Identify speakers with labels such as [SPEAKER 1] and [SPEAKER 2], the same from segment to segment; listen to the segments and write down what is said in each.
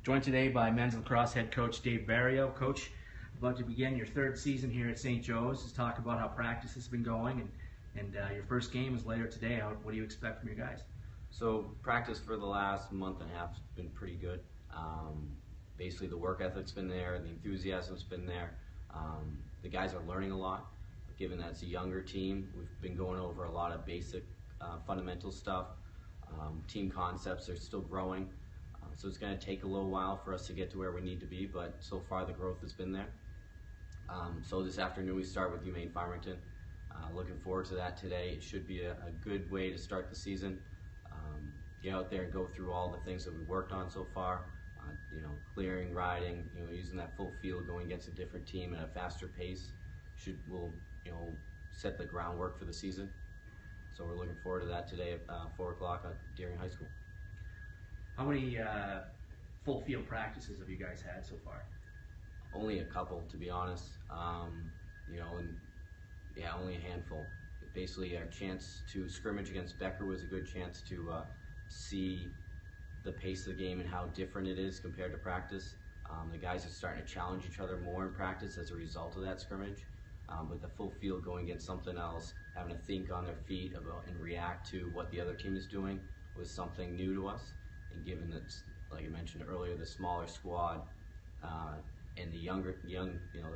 [SPEAKER 1] Joined today by men's lacrosse head coach Dave Barrio. Coach, about to begin your third season here at St. Joe's. Let's talk about how practice has been going, and your first game is later today. What do you expect from your guys?
[SPEAKER 2] So practice for the last month and a half has been pretty good. Basically the work ethic's been there, the enthusiasm's been there. The guys are learning a lot. Given that it's a younger team, we've been going over a lot of basic fundamental stuff. Team concepts are still growing. So it's going to take a little while for us to get to where we need to be, but so far the growth has been there. So this afternoon we start with UMaine Farmington. Looking forward to that today. It should be a good way to start the season. Get out there and go through all the things that we've worked on so far. Clearing, riding, using that full field, going against a different team at a faster pace will set the groundwork for the season. So we're looking forward to that today at 4 o'clock at Deering High School.
[SPEAKER 1] How many full field practices have you guys had so far?
[SPEAKER 2] Only a couple, to be honest. Only a handful. Basically, our chance to scrimmage against Becker was a good chance to see the pace of the game and how different it is compared to practice. The guys are starting to challenge each other more in practice as a result of that scrimmage. But the full field going against something else, having to think on their feet about and react to what the other team is doing was something new to us. And given that, like I mentioned earlier, the smaller squad and the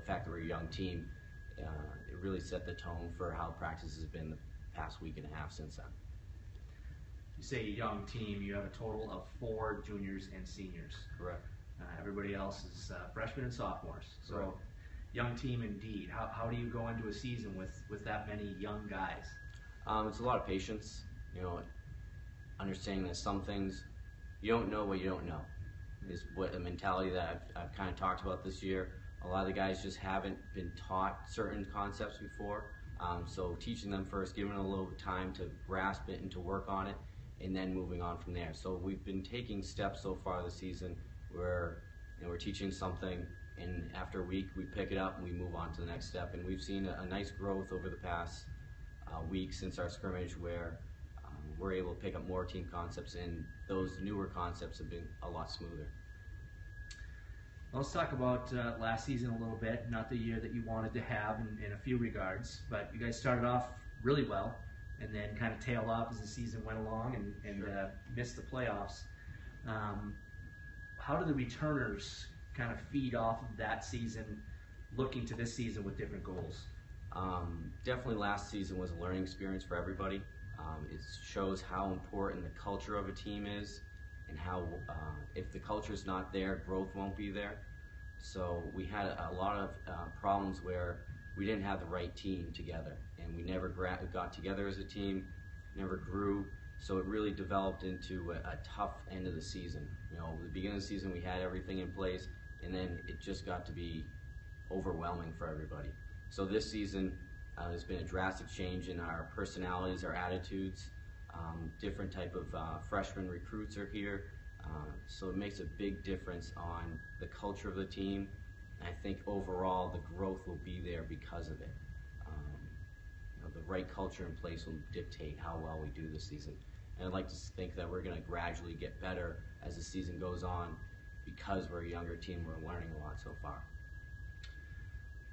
[SPEAKER 2] fact that we're a young team, it really set the tone for how practice has been the past week and a half since then.
[SPEAKER 1] You say young team, you have a total of 4 juniors and seniors.
[SPEAKER 2] Correct.
[SPEAKER 1] Everybody else is freshmen and sophomores. So,
[SPEAKER 2] correct.
[SPEAKER 1] Young team indeed. How do you go into a season with that many young guys?
[SPEAKER 2] It's a lot of patience. Understanding that some things you don't know what you don't know is what a mentality that I've kind of talked about this year. A lot of the guys just haven't been taught certain concepts before. So teaching them first, giving them a little time to grasp it and to work on it, and then moving on from there. So we've been taking steps so far this season where we're teaching something, and after a week we pick it up and we move on to the next step. And we've seen a nice growth over the past week since our scrimmage where we're able to pick up more team concepts, and those newer concepts have been a lot smoother.
[SPEAKER 1] Let's talk about last season a little bit, not the year that you wanted to have in a few regards, but you guys started off really well and then kind of tailed off as the season went along and
[SPEAKER 2] Sure.
[SPEAKER 1] Missed the playoffs. How do the returners kind of feed off of that season, looking to this season with different goals?
[SPEAKER 2] Definitely last season was a learning experience for everybody. It shows how important the culture of a team is, and how if the culture is not there, growth won't be there. So we had a lot of problems where we didn't have the right team together, and we never got together as a team, never grew. So it really developed into a tough end of the season. The beginning of the season we had everything in place, and then it just got to be overwhelming for everybody. So this season there's been a drastic change in our personalities, our attitudes. Different type of freshman recruits are here, so it makes a big difference on the culture of the team. And I think overall the growth will be there because of it. The right culture in place will dictate how well we do this season. And I'd like to think that we're going to gradually get better as the season goes on because we're a younger team. We're learning a lot so far.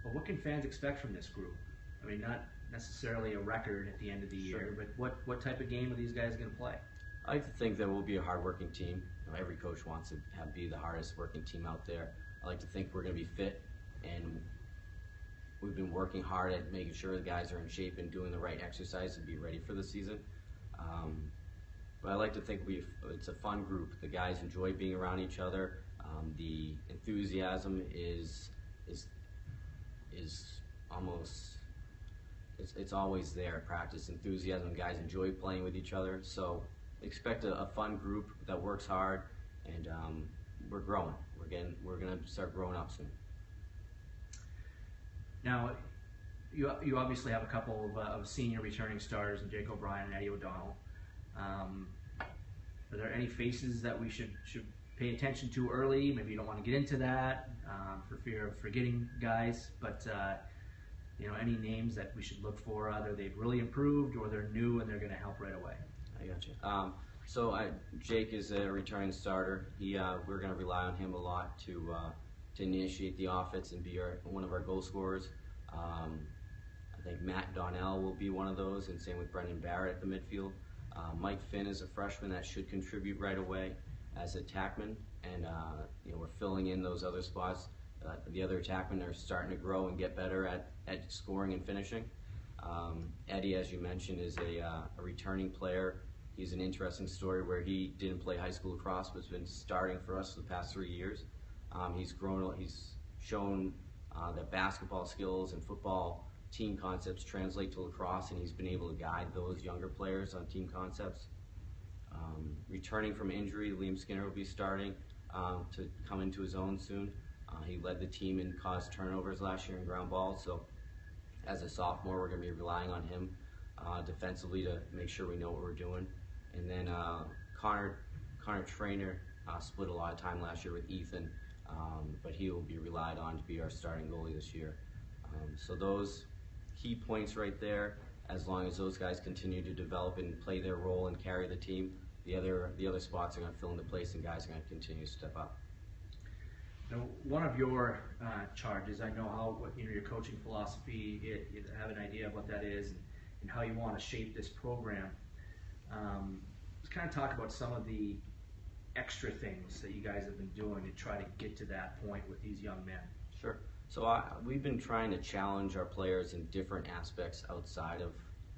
[SPEAKER 1] Well, what can fans expect from this group? I mean, not necessarily a record at the end of the year,
[SPEAKER 2] Sure.
[SPEAKER 1] but what type of game are these guys going to play?
[SPEAKER 2] I like to think that we'll be a hard-working team. Every coach wants to be the hardest working team out there. I like to think we're going to be fit, and we've been working hard at making sure the guys are in shape and doing the right exercise to be ready for the season. But I like to think it's a fun group. The guys enjoy being around each other. The enthusiasm is almost. It's always there at practice. Enthusiasm, guys enjoy playing with each other. So expect a fun group that works hard, and we're growing. We're going to start growing up soon.
[SPEAKER 1] Now, you obviously have a couple of senior returning stars in Jake O'Brien and Eddie O'Donnell. Are there any faces that we should pay attention to early? Maybe you don't want to get into that for fear of forgetting guys, but any names that we should look for, either they've really improved or they're new and they're going to help right away?
[SPEAKER 2] I got you. So Jake is a returning starter. We're going to rely on him a lot to initiate the offense and be one of our goal scorers. I think Matt Donnell will be one of those, and same with Brendan Barrett at the midfield. Mike Finn is a freshman that should contribute right away as a attackman, and we're filling in those other spots. The other attackmen are starting to grow and get better at scoring and finishing. Eddie, as you mentioned, is a returning player. He's an interesting story where he didn't play high school lacrosse, but has been starting for us for the past 3 years. He's shown that basketball skills and football team concepts translate to lacrosse, and he's been able to guide those younger players on team concepts. Returning from injury, Liam Skinner will be starting to come into his own soon. He led the team and caused turnovers last year in ground balls, so as a sophomore, we're going to be relying on him defensively to make sure we know what we're doing. And then Connor Trainer split a lot of time last year with Ethan, but he will be relied on to be our starting goalie this year. So those key points right there, as long as those guys continue to develop and play their role and carry the team, the other spots are going to fill into place and guys are going to continue to step up.
[SPEAKER 1] Now, one of your charges, I know your coaching philosophy. You have an idea of what that is and how you want to shape this program. Let's kind of talk about some of the extra things that you guys have been doing to try to get to that point with these young men.
[SPEAKER 2] Sure. So we've been trying to challenge our players in different aspects outside of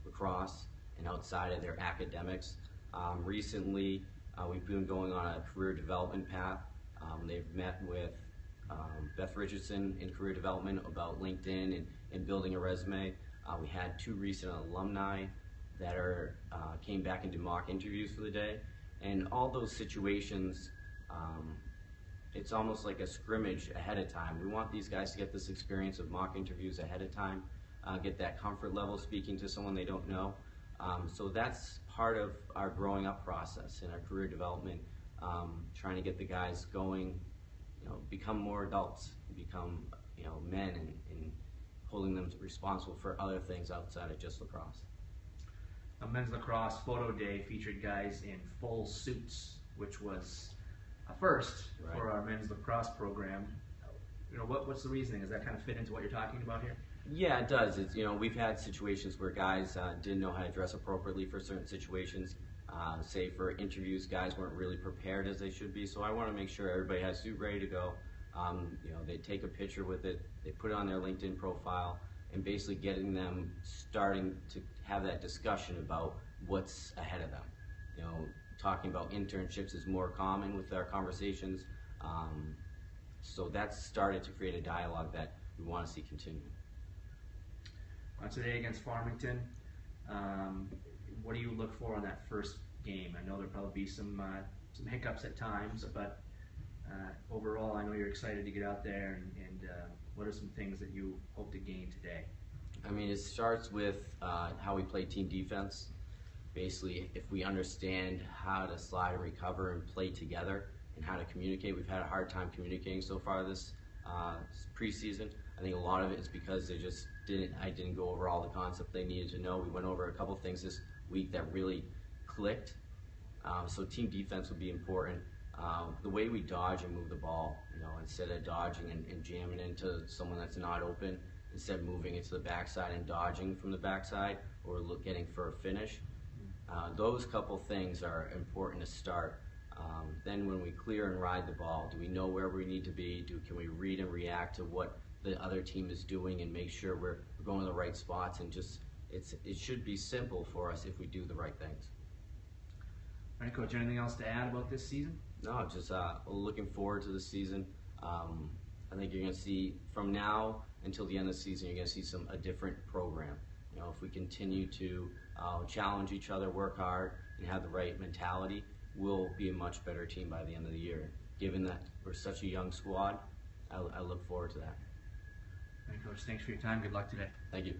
[SPEAKER 2] lacrosse and outside of their academics. Recently, we've been going on a career development path. They've met with Beth Richardson in career development about LinkedIn and building a resume. We had 2 recent alumni that came back and did mock interviews for the day. And all those situations, it's almost like a scrimmage ahead of time. We want these guys to get this experience of mock interviews ahead of time, get that comfort level speaking to someone they don't know. So that's part of our growing up process and our career development, trying to get the guys going, become more adults, become men, and holding them responsible for other things outside of just lacrosse.
[SPEAKER 1] A men's lacrosse photo day featured guys in full suits, which was a first for our men's lacrosse program. What's the reasoning? Does that kind of fit into what you're talking about here?
[SPEAKER 2] Yeah, it does. We've had situations where guys didn't know how to dress appropriately for certain situations. Say for interviews, guys weren't really prepared as they should be. So I want to make sure everybody has a suit ready to go. They take a picture with it, they put it on their LinkedIn profile, and basically getting them starting to have that discussion about what's ahead of them. Talking about internships is more common with our conversations. So that's started to create a dialogue that we want to see continue.
[SPEAKER 1] Today against Farmington, what do you look for on that first game? I know there'll probably be some hiccups at times, but overall, I know you're excited to get out there. And what are some things that you hope to gain today?
[SPEAKER 2] It starts with how we play team defense. Basically, if we understand how to slide and recover and play together and how to communicate. We've had a hard time communicating so far this preseason. I think a lot of it is because I didn't go over all the concepts they needed to know. We went over a couple things this week that really clicked. So team defense would be important. The way we dodge and move the ball, instead of dodging and jamming into someone that's not open, instead of moving it to the backside and dodging from the backside or getting for a finish. Those couple things are important to start. Then when we clear and ride the ball, do we know where we need to be? Can we read and react to what the other team is doing and make sure we're going to the right spots? And it should be simple for us if we do the right things.
[SPEAKER 1] All right, Coach, anything else to add about this season?
[SPEAKER 2] No, just looking forward to the season. I think you're going to see, from now until the end of the season, you're going to see a different program. If we continue to challenge each other, work hard, and have the right mentality, we'll be a much better team by the end of the year. Given that we're such a young squad, I look forward to that.
[SPEAKER 1] All right, Coach, thanks for your time. Good luck today.
[SPEAKER 2] Thank you.